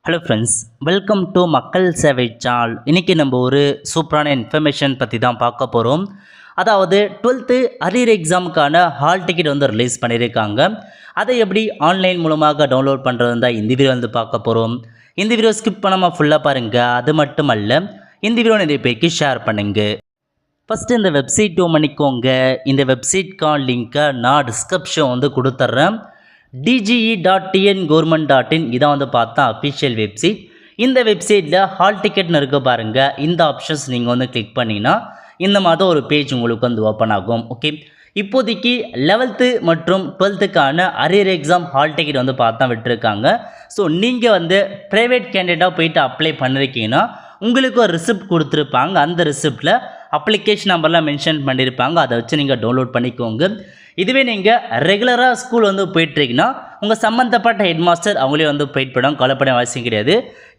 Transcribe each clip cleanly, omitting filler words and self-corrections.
Hello friends, welcome to மக்கள் சேவை channel. இன்றைக்கி நம்ம ஒரு சூப்பரான இன்ஃபர்மேஷன் பற்றி தான் பார்க்க போகிறோம். அதாவது 12th அரியர் எக்ஸாமுக்கான ஹால் டிக்கெட் வந்து ரிலீஸ் பண்ணியிருக்காங்க. அதை எப்படி ஆன்லைன் மூலமாக டவுன்லோட் பண்ணுறது தான் இந்த வீடியோ வந்து பார்க்க போகிறோம். இந்த வீடியோ ஸ்கிப் பண்ணாமல் ஃபுல்லாக பாருங்கள். அது மட்டும் அல்ல, இந்த வீடியோ நிறைய பேருக்கு ஷேர் பண்ணுங்க. ஃபஸ்ட்டு இந்த வெப்சைட் பண்ணிக்கோங்க. இந்த வெப்சைட்கான லிங்க்கை நான் டிஸ்கிரிப்ஷன் வந்து கொடுத்துட்றேன். dge.tn.government.in இதான் வந்து பார்த்தா அஃபிஷியல் வெப்சைட். இந்த வெப்சைட்டில் ஹால் டிக்கெட்னு இருக்க பாருங்கள். இந்த ஆப்ஷன்ஸ் நீங்கள் வந்து கிளிக் பண்ணிங்கன்னா இந்த மாதிரி ஒரு பேஜ் உங்களுக்கு வந்து ஓப்பன் ஆகும். ஓகே, இப்போதைக்கு 11th மற்றும் 12th arrear exam hall ticket வந்து பார்த்தா விட்டுருக்காங்க. ஸோ நீங்கள் வந்து ப்ரைவேட் கேண்டிடேட்டாக போயிட்டு அப்ளை பண்ணியிருக்கீங்கன்னா உங்களுக்கு ஒரு ரிசிப்ட் கொடுத்துருப்பாங்க. அந்த ரிசிப்டில் அப்ளிகேஷன் நம்பர்லாம் மென்ஷன் பண்ணியிருப்பாங்க. அதை வச்சு நீங்கள் டவுன்லோட் பண்ணிக்கோங்க. இதுவே நீங்கள் ரெகுலராக ஸ்கூல் வந்து போயிட்டுருக்கீங்கன்னா உங்கள் சம்மந்தப்பட்ட ஹெட் மாஸ்டர் அவங்களே வந்து போயிட்டு போயிடும், கவலைப்பட அவசியம் கிடையாது.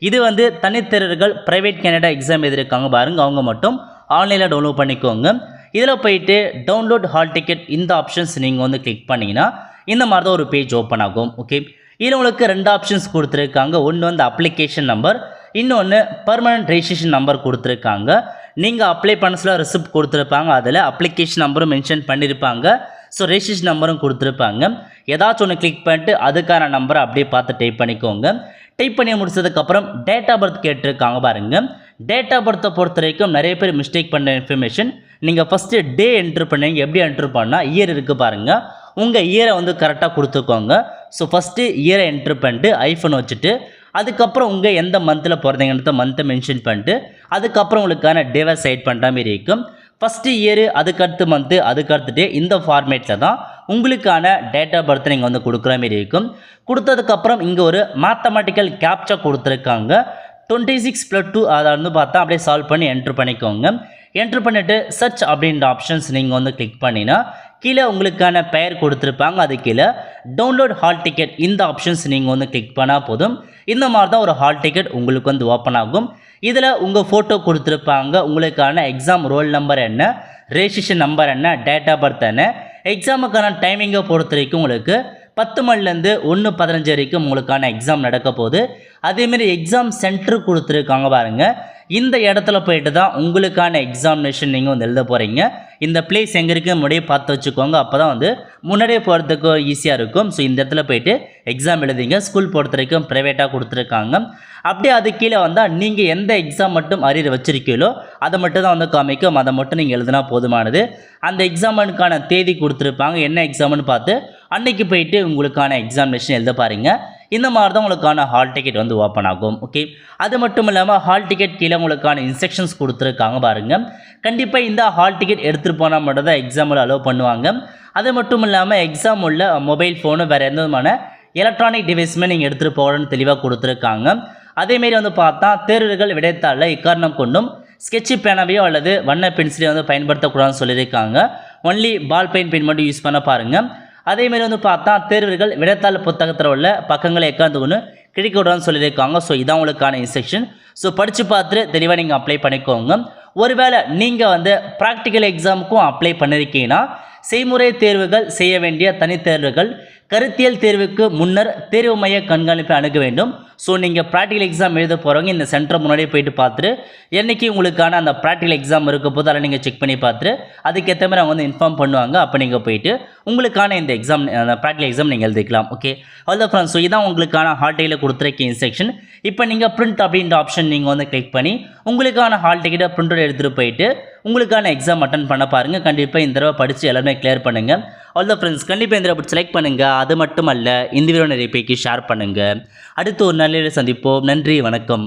இது வந்து தனித்தேர்வர்கள் ப்ரைவேட் கேண்டிடேட் எக்ஸாம் எழுதியிருக்காங்க பாருங்கள், அவங்க மட்டும் ஆன்லைனில் டவுன்லோட் பண்ணிக்கோங்க. இதில் போயிட்டு டவுன்லோட் ஹால் டிக்கெட் இந்த ஆப்ஷன்ஸ் நீங்கள் வந்து கிளிக் பண்ணிங்கன்னா இந்த மாதிரி தான் ஒரு பேஜ் ஓப்பன் ஆகும். ஓகே, இதில் உங்களுக்கு 2 ஆப்ஷன்ஸ் கொடுத்துருக்காங்க. ஒன்று வந்து அப்ளிகேஷன் நம்பர், இன்னொன்று பர்மனன்ட் ரெஜிஸ்ட்ரேஷன் நம்பர் கொடுத்துருக்காங்க. நீங்கள் அப்ளை பண்ண ரிசிப்ட் கொடுத்துருப்பாங்க, அதில் அப்ளிகேஷன் நம்பரும் மென்ஷன் பண்ணியிருப்பாங்க. ஸோ ரெஜிஸ்ட்ரேஷன் நம்பரும் கொடுத்துருப்பாங்க. ஏதாச்சும் ஒன்று கிளிக் பண்ணிட்டு அதுக்கான நம்பரை அப்படியே பார்த்து டைப் பண்ணிக்கோங்க. டைப் பண்ணி முடிச்சதுக்கப்புறம் டேட் ஆஃப் பர்த் கேட்டிருக்காங்க பாருங்கள். டேட் ஆஃப் பர்த்தை பொறுத்த வரைக்கும் நிறைய பேர் மிஸ்டேக் பண்ண இன்ஃபர்மேஷன். நீங்கள் ஃபஸ்ட்டு டே என்ட்ரு பண்ணுவீங்க. எப்படி என்ட்ரு பண்ணால் இயர் இருக்குது பாருங்கள், உங்கள் இயரை வந்து கரெக்டாக கொடுத்துக்கோங்க. ஸோ ஃபஸ்ட்டு இயரை என்ட்ரு பண்ணிட்டு ஐஃபோன் வச்சுட்டு அதுக்கப்புறம் உங்கள் எந்த மந்தில் பிறந்தீங்கன்றத மந்த்தை மென்ஷன் பண்ணிட்டு அதுக்கப்புறம் உங்களுக்கான டேவை செட் பண்ணுற மாதிரி இருக்கும். ஃபஸ்ட்டு இயரு, அதுக்கடுத்து மந்த்து, அதுக்கடுத்துட்டு இந்த ஃபார்மேட்டில் தான் உங்களுக்கான டேட் ஆஃப் பர்த் நீங்கள் வந்து கொடுக்குற மாதிரி இருக்கும். கொடுத்ததுக்கப்புறம் இங்கே ஒரு மேத்தமெட்டிக்கல் கேப்சா கொடுத்துருக்காங்க. 26+2 அதை வந்து பார்த்தா அப்படியே சால்வ் பண்ணி என்ட்ரு பண்ணிக்கோங்க. என்ட்ரு பண்ணிவிட்டு சர்ச் அப்படின்ற ஆப்ஷன்ஸ் நீங்கள் வந்து கிளிக் பண்ணினா கீழே உங்களுக்கான பெயர் கொடுத்துருப்பாங்க. அது கீழே டவுன்லோட் ஹால் டிக்கெட் இந்த ஆப்ஷன்ஸ் நீங்கள் வந்து கிளிக் பண்ணால் போதும். இந்த மாதிரி தான் ஒரு ஹால் டிக்கெட் உங்களுக்கு வந்து ஓப்பன் ஆகும். இதில் உங்கள் ஃபோட்டோ கொடுத்துருப்பாங்க, உங்களுக்கான எக்ஸாம் ரோல் நம்பர் என்ன, ரெஜிஸ்ட்ரேஷன் நம்பர் என்ன, டேட் ஆஃப் பர்த் என்ன, எக்ஸாமுக்கான டைமிங்கை பொறுத்த வரைக்கும் உங்களுக்கு 10 மணிலேருந்து 1:15 வரைக்கும் உங்களுக்கான எக்ஸாம் நடக்க போகுது. அதேமாரி எக்ஸாம் சென்டர் கொடுத்துருக்காங்க பாருங்கள். இந்த இடத்துல போயிட்டு தான் உங்களுக்கான எக்ஸாமினேஷன் நீங்கள் வந்து எழுத போகிறீங்க. இந்த பிளேஸ் எங்கே இருக்குது முன்னாடியே பார்த்து வச்சுக்கோங்க. அப்போ தான் வந்து முன்னாடியே போகிறதுக்கு ஈஸியாக இருக்கும். ஸோ இந்த இடத்துல போயிட்டு எக்ஸாம் எழுதிங்க. ஸ்கூல் பொறுத்த வரைக்கும் ப்ரைவேட்டாக கொடுத்துருக்காங்க. அப்படியே அது கீழே வந்தால் நீங்கள் எந்த எக்ஸாம் மட்டும் அரியர் வச்சுருக்கீங்களோ அதை மட்டும் தான் வந்து காமிக்கும். அதை மட்டும் நீங்கள் எழுதினா போதுமானது. அந்த எக்ஸாமுக்கான தேதி கொடுத்துருப்பாங்க, என்ன எக்ஸாம்னு பார்த்து அன்றைக்கி போயிட்டு உங்களுக்கான எக்ஸாமினேஷன் எழுத பாருங்க. இந்த மாதிரி தான் உங்களுக்கான ஹால் டிக்கெட் வந்து ஓப்பன் ஆகும். ஓகே, அது மட்டும் இல்லாமல் ஹால் டிக்கெட் கீழே உங்களுக்கான இன்ஸ்ட்ரக்ஷன்ஸ் கொடுத்துருக்காங்க பாருங்கள். கண்டிப்பாக இந்த ஹால் டிக்கெட் எடுத்துகிட்டு போனால் மட்டும் தான் எக்ஸாமில் அலோவ் பண்ணுவாங்க. அது மட்டும் இல்லாமல் எக்ஸாம் உள்ள மொபைல் ஃபோனு வேறு எந்த விதமான எலக்ட்ரானிக் டிவைஸுமே நீங்கள் எடுத்துகிட்டு போகணும்னு தெளிவாக கொடுத்துருக்காங்க. அதேமாரி வந்து பார்த்தா தேர்வுகள் விடைத்தாளில் இக்காரணம் கொண்டும் ஸ்கெட்சு பேனாவையோ அல்லது வண்ண பென்சிலையோ வந்து பயன்படுத்தக்கூடாதுன்னு சொல்லியிருக்காங்க. ஒன்லி பால் பென் மட்டும் யூஸ் பண்ண பாருங்கள். அதேமாரி வந்து பார்த்தா தேர்வுகள் விடைத்தாள் புத்தகத்தில் உள்ள பக்கங்களை எக்காந்து ஒன்று கிழிக்க விடான்னு சொல்லியிருக்காங்க. ஸோ இதான் உங்களுக்கான இன்ஸ்ட்ரக்ஷன். ஸோ படித்து பார்த்துட்டு தெளிவாக நீங்கள் அப்ளை பண்ணிக்கோங்க. ஒருவேளை நீங்கள் வந்து ப்ராக்டிக்கல் எக்ஸாமுக்கும் அப்ளை பண்ணியிருக்கீங்கன்னா செய்முறை தேர்வுகள் செய்ய வேண்டிய தனித்தேர்வுகள் கருத்தியல் தேர்வுக்கு முன்னர் தேர்வு மைய கண்காணிப்பை அணுக வேண்டும். ஸோ நீங்கள் ப்ராக்டிக்கல் எக்ஸாம் எழுத போகிறவங்க இந்த சென்டர் முன்னாடியே போயிட்டு பார்த்துட்டு என்றைக்கு உங்களுக்கான அந்த ப்ராக்டிக்கல் எக்ஸாம் இருக்க போது அதில் நீங்கள் செக் பண்ணி பார்த்துட்டு அதுக்கேற்ற மாதிரி அவங்க வந்து இன்ஃபார்ம் பண்ணுவாங்க. அப்போ நீங்கள் போயிட்டு உங்களுக்கான இந்த எக்ஸாம் அந்த ப்ராக்டிக்கல் எக்ஸாம் நீங்கள் எழுதிக்கலாம். ஓகே, அவ்வளோ ஃப்ரெண்ட்ஸ். ஸோ இதான் உங்களுக்கான ஹால் டிக்கெட்டில் கொடுத்துருக்க இன்ஸ்ட்ரக்ஷன். இப்போ நீங்கள் பிரிண்ட் அப்படின்ற ஆப்ஷன் நீங்கள் வந்து கிளிக் பண்ணி உங்களுக்கான ஹால் டிக்கெட்டை பிரிண்ட் எடுத்துகிட்டு போயிட்டு உங்களுக்கான எக்ஸாம் அட்டன் பண்ண பாருங்கள். கண்டிப்பாக இந்த தடவை படித்து எல்லாமே கிளியர் பண்ணுங்கள். அவ்வளோ ஃப்ரெண்ட்ஸ், கண்டிப்பாக இந்த தடவை செலக்ட் பண்ணுங்கள். அது மட்டும் அல்ல, இந்த வீடியோ நிறைய பேருக்கு ஷேர் பண்ணுங்கள். அடுத்து ஒரு நல்ல சந்திப்போம். நன்றி, வணக்கம்.